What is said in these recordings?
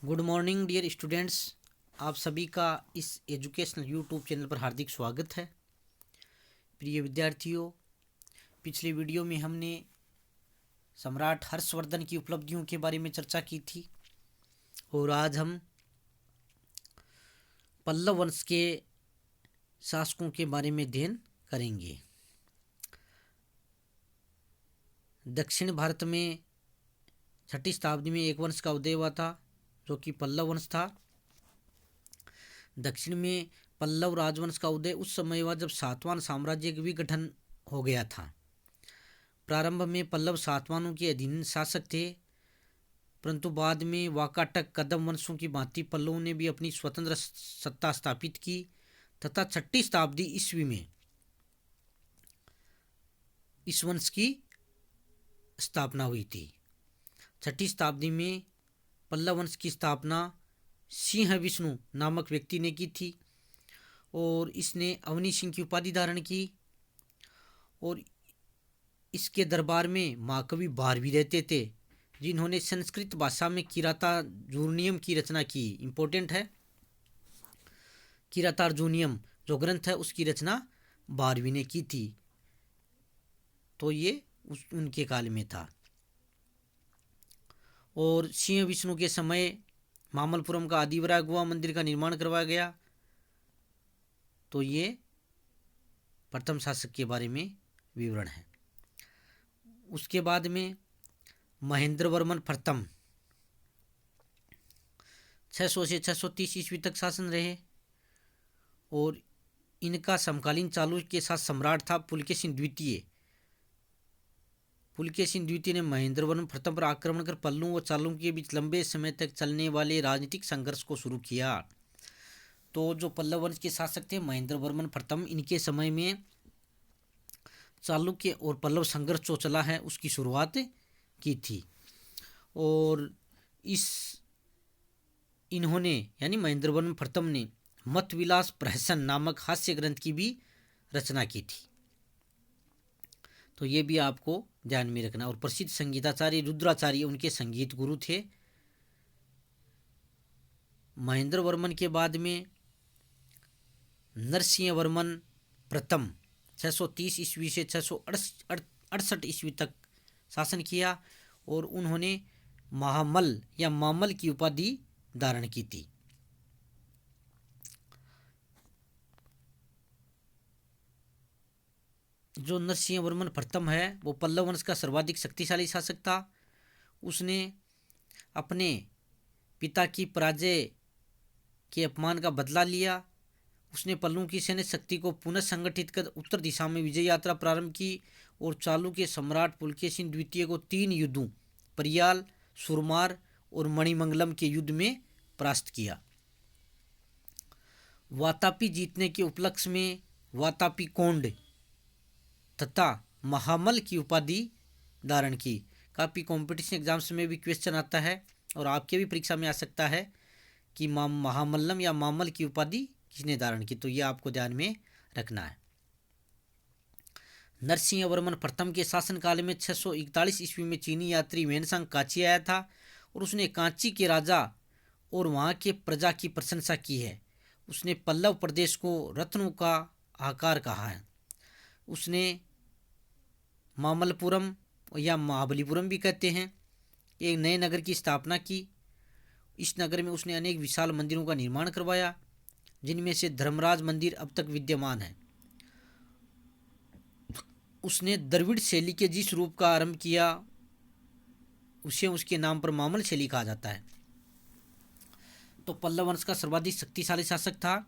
Good morning dear students. आप सभी का इस एजुकेशनल यूट्यूब चैनल पर हार्दिक स्वागत है। प्रिय विद्यार्थियों, पिछले वीडियो में हमने सम्राट हर्षवर्धन की उपलब्धियों के बारे में चर्चा की थी और आज हम पल्लव वंश के शासकों के बारे में अध्ययन करेंगे। दक्षिण भारत में 6ठी शताब्दी में एक वंश का उदय हुआ था जो कि पल्लव वंश था। दक्षिण में पल्लव राजवंश का उदय उस समय हुआ जब सातवान साम्राज्य का विघटन हो गया था। प्रारंभ में पल्लव सातवानों के अधीन शासक थे, परंतु बाद में वाकाटक कदम वंशों की भांति पल्लवों ने भी अपनी स्वतंत्र सत्ता स्थापित की तथा 6ठी शताब्दी ईस्वी में इस वंश की स्थापना हुई थी। 6ठी शताब्दी में पल्लव वंश की स्थापना सिंह विष्णु नामक व्यक्ति ने की थी और इसने अवनी सिंह की उपाधि धारण की और इसके दरबार में महाकवि भारवी रहते थे जिन्होंने संस्कृत भाषा में किरातार्जुनीयम की रचना की। इम्पोर्टेंट है, किरातार्जुनीयम जो ग्रंथ है उसकी रचना भारवी ने की थी, तो ये उनके काल में था। और सिंह विष्णु के समय मामल्लपुरम का आदिवरा गुहा मंदिर का निर्माण करवाया गया। तो ये प्रथम शासक के बारे में विवरण है। उसके बाद में महेंद्र वर्मन प्रथम 600 से 630 ईस्वी तक शासन रहे और इनका समकालीन चालुक्य के साथ सम्राट था पुलकेशिन द्वितीय। पुलकेशिन द्वितीय ने महेंद्र वर्मन प्रथम पर आक्रमण कर पल्लवों व चालुक्यों के बीच लंबे समय तक चलने वाले राजनीतिक संघर्ष को शुरू किया। तो जो पल्लव वंश के शासक थे महेंद्र वर्मन प्रथम, इनके समय में चालुक्य और पल्लव संघर्ष जो चला है उसकी शुरुआत की थी। और इन्होंने यानी महेंद्र वर्मन प्रथम ने मत विलास प्रहसन नामक हास्य ग्रंथ की भी रचना की थी। तो ये भी आपको ध्यान में रखना। और प्रसिद्ध संगीताचार्य रुद्राचार्य उनके संगीत गुरु थे। महेंद्र वर्मन के बाद में नरसिंह वर्मन प्रथम 630 ईस्वी से 668 ईस्वी तक शासन किया और उन्होंने महामल या मामल की उपाधि धारण की थी। जो नरसिंह वर्मन प्रथम है वो पल्लव वंश का सर्वाधिक शक्तिशाली शासक था। उसने अपने पिता की पराजय के अपमान का बदला लिया। उसने पल्लवों की सैन्य शक्ति को पुनः संगठित कर उत्तर दिशा में विजय यात्रा प्रारंभ की और चालुक्य सम्राट पुलकेशिन द्वितीय को 3 युद्धों परियाल, सुरमार और मणिमंगलम के युद्ध में परास्त किया। वातापी जीतने के उपलक्ष्य में वातापी कोंड तथा महामल की उपाधि धारण की। काफ़ी कॉम्पिटिशन एग्जाम्स में भी क्वेश्चन आता है और आपके भी परीक्षा में आ सकता है कि महामल्लम या मामल की उपाधि किसने धारण की, तो ये आपको ध्यान में रखना है। नरसिंह वर्मन प्रथम के शासनकाल में 641 ईस्वी में चीनी यात्री वेनसांग कांची आया था और उसने कांची के राजा और वहाँ के प्रजा की प्रशंसा की है। उसने पल्लव प्रदेश को रत्नों का आकार कहा है। उसने मामल्लपुरम या महाबलीपुरम भी कहते हैं एक नए नगर की स्थापना की। इस नगर में उसने अनेक विशाल मंदिरों का निर्माण करवाया जिनमें से धर्मराज मंदिर अब तक विद्यमान है। उसने द्रविड़ शैली के जिस रूप का आरंभ किया उसे उसके नाम पर मामल शैली कहा जाता है। तो पल्लव वंश का सर्वाधिक शक्तिशाली शासक था,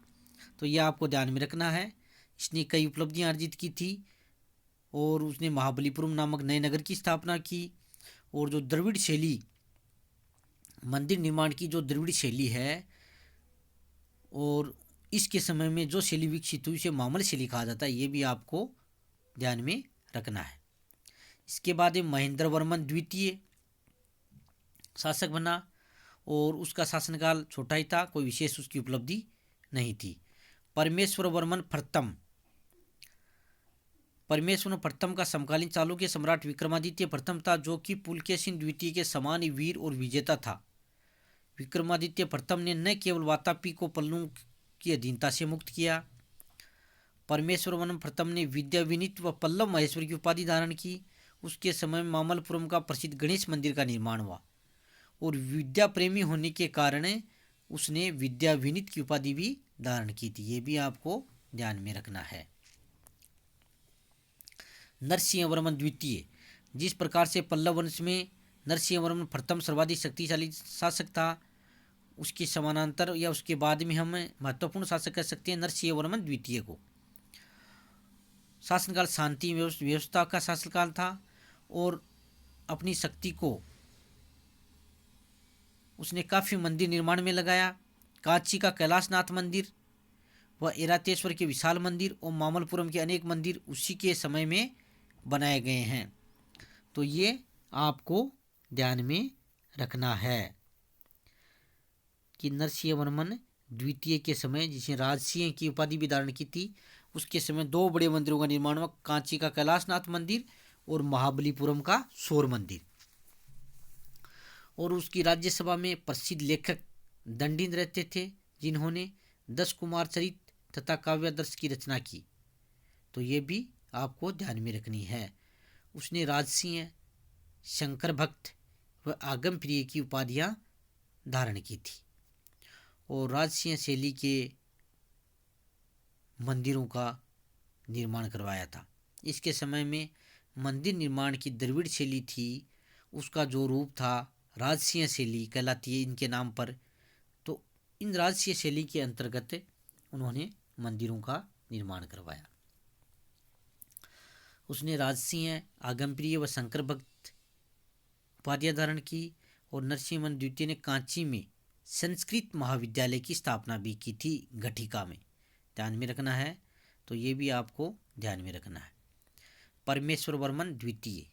तो यह आपको ध्यान में रखना है। इसने कई उपलब्धियां अर्जित की थी और उसने महाबलीपुरम नामक नए नगर की स्थापना की और जो द्रविड़ शैली मंदिर निर्माण की जो द्रविड़ शैली है और इसके समय में जो शैली विकसित हुई उसे मामल शैली कहा जाता है, ये भी आपको ध्यान में रखना है। इसके बाद महेंद्र वर्मन द्वितीय शासक बना और उसका शासनकाल छोटा ही था, कोई विशेष उसकी उपलब्धि नहीं थी। परमेश्वर वर्मन प्रथम का समकालीन चालुक्य सम्राट विक्रमादित्य प्रथम था जो कि पुलकेशिन द्वितीय के समान ही वीर और विजेता था। विक्रमादित्य प्रथम ने न केवल वातापी को पल्लवों की अधीनता से मुक्त किया, परमेश्वर वर्मन प्रथम ने विद्या विनीत व पल्लव महेश्वर की उपाधि धारण की। उसके समय में मामल्लपुरम का प्रसिद्ध गणेश मंदिर का निर्माण हुआ और विद्या प्रेमी होने के कारण उसने विद्या विनीत की उपाधि भी धारण की थी। ये भी आपको ध्यान में रखना है। नरसिंह वर्मन द्वितीय, जिस प्रकार से पल्लव वंश में नरसिंह वर्मन प्रथम सर्वाधिक शक्तिशाली शासक था, उसके समानांतर या उसके बाद में हम महत्वपूर्ण शासक कह सकते हैं नरसिंह वर्मन द्वितीय को। शासनकाल शांति व्यवस्था का शासनकाल था और अपनी शक्ति को उसने काफ़ी मंदिर निर्माण में लगाया। कांची का कैलाशनाथ मंदिर व ऐरावतेश्वर के विशाल मंदिर और मामल्लपुरम के अनेक मंदिर उसी के समय में बनाए गए हैं। तो ये आपको ध्यान में रखना है कि नरसिंह वर्मन द्वितीय के समय, जिसने राजसिंह की उपाधि भी धारण की थी, उसके समय दो बड़े मंदिरों का निर्माण हुआ, कांची का कैलाशनाथ मंदिर और महाबलीपुरम का शोर मंदिर। और उसकी राज्यसभा में प्रसिद्ध लेखक दंडिन रहते थे, जिन्होंने 10 कुमार चरित तथा काव्यादर्श की रचना की। तो ये भी आपको ध्यान में रखनी है। उसने राजसिंह, शंकर भक्त व आगम प्रिय की उपाधियां धारण की थी और राजसिंह शैली के मंदिरों का निर्माण करवाया था। इसके समय में मंदिर निर्माण की द्रविड़ शैली थी, उसका जो रूप था राजसिंह शैली कहलाती है इनके नाम पर। तो इन राजसिंह शैली के अंतर्गत उन्होंने मंदिरों का निर्माण करवाया। उसने राजसिंह, आगमप्रिय व शंकर भक्त उपाधियां धारण की और नरसिंह वर्मन द्वितीय ने कांची में संस्कृत महाविद्यालय की स्थापना भी की थी, घटिका में। ध्यान में रखना है। तो ये भी आपको ध्यान में रखना है। परमेश्वर वर्मन द्वितीय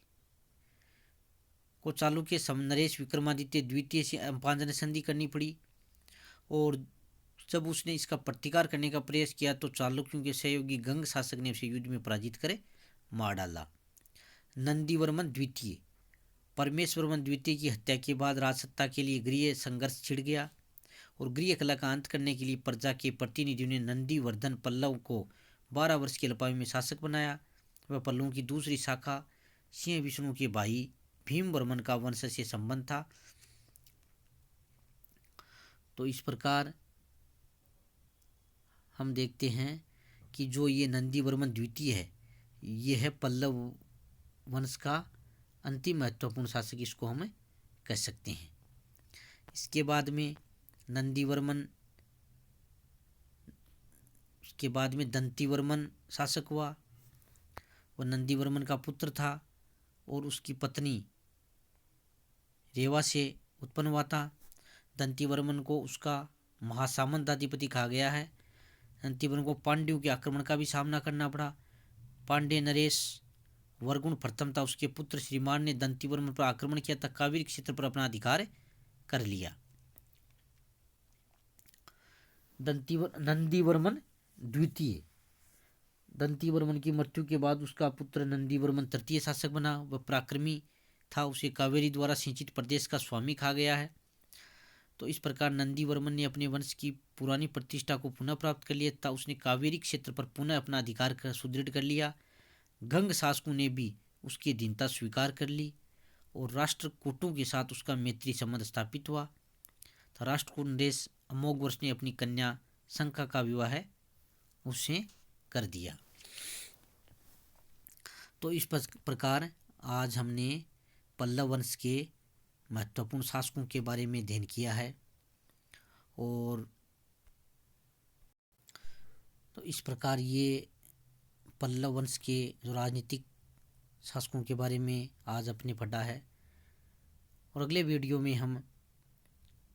को चालुक्य नरेश विक्रमादित्य द्वितीय से अम्पांजन संधि करनी पड़ी और जब उसने इसका प्रतिकार करने का प्रयास किया तो चालुक्यों के सहयोगी गंग शासक ने उसे युद्ध में पराजित करे मार डाला। नंदी वर्मन द्वितीय, परमेश्वर वर्मन द्वितीय की हत्या के बाद राजसत्ता के लिए गृह संघर्ष छिड़ गया और गृह कला का अंत करने के लिए प्रजा के प्रतिनिधियों ने नंदी वर्धन पल्लव को 12 वर्ष की अल्पावधि में शासक बनाया। वह पल्लवों की दूसरी शाखा सिंह विष्णु के भाई भीम वर्मन का वंश से संबंध था। तो इस प्रकार हम देखते हैं कि जो ये नंदी वर्मन द्वितीय है, ये है पल्लव वंश का अंतिम महत्वपूर्ण शासक, इसको हम कह सकते हैं। इसके बाद में नंदी वर्मन, उसके बाद में दंती वर्मन शासक हुआ। वह नंदी वर्मन का पुत्र था और उसकी पत्नी रेवा से उत्पन्न हुआ था। दंती वर्मन को उसका महासामंत अधिपति कहा गया है। दंती वर्मन को पांड्यों के आक्रमण का भी सामना करना पड़ा। पांड्य नरेश वर्गुण प्रथम था, उसके पुत्र श्रीमान ने दंती वर्मन पर आक्रमण किया था, कावेरी क्षेत्र पर अपना अधिकार कर लिया। नंदी वर्मन द्वितीय, दंती वर्मन की मृत्यु के बाद उसका पुत्र नंदी वर्मन तृतीय शासक बना। वह पराक्रमी था, उसे कावेरी द्वारा सिंचित प्रदेश का स्वामी कहा गया है। तो इस प्रकार नंदी वर्मन ने अपने वंश की पुरानी प्रतिष्ठा को पुनः प्राप्त कर लिया था। उसने कावेरी क्षेत्र पर पुनः अपना अधिकार सुदृढ़ कर लिया। गंग शासकों ने भी उसकी अधीनता स्वीकार कर ली और राष्ट्रकूटों के साथ उसका मैत्री संबंध स्थापित हुआ। तो राष्ट्रकूट नरेश अमोघ वर्ष ने अपनी कन्या शंखा का विवाह उससे कर दिया। तो इस प्रकार आज हमने पल्लव वंश के महत्वपूर्ण शासकों के बारे में अध्ययन किया है और तो इस प्रकार ये पल्लव वंश के जो राजनीतिक शासकों के बारे में आज अपने पढ़ा है और अगले वीडियो में हम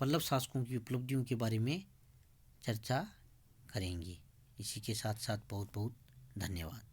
पल्लव शासकों की उपलब्धियों के बारे में चर्चा करेंगे। इसी के साथ साथ बहुत बहुत धन्यवाद।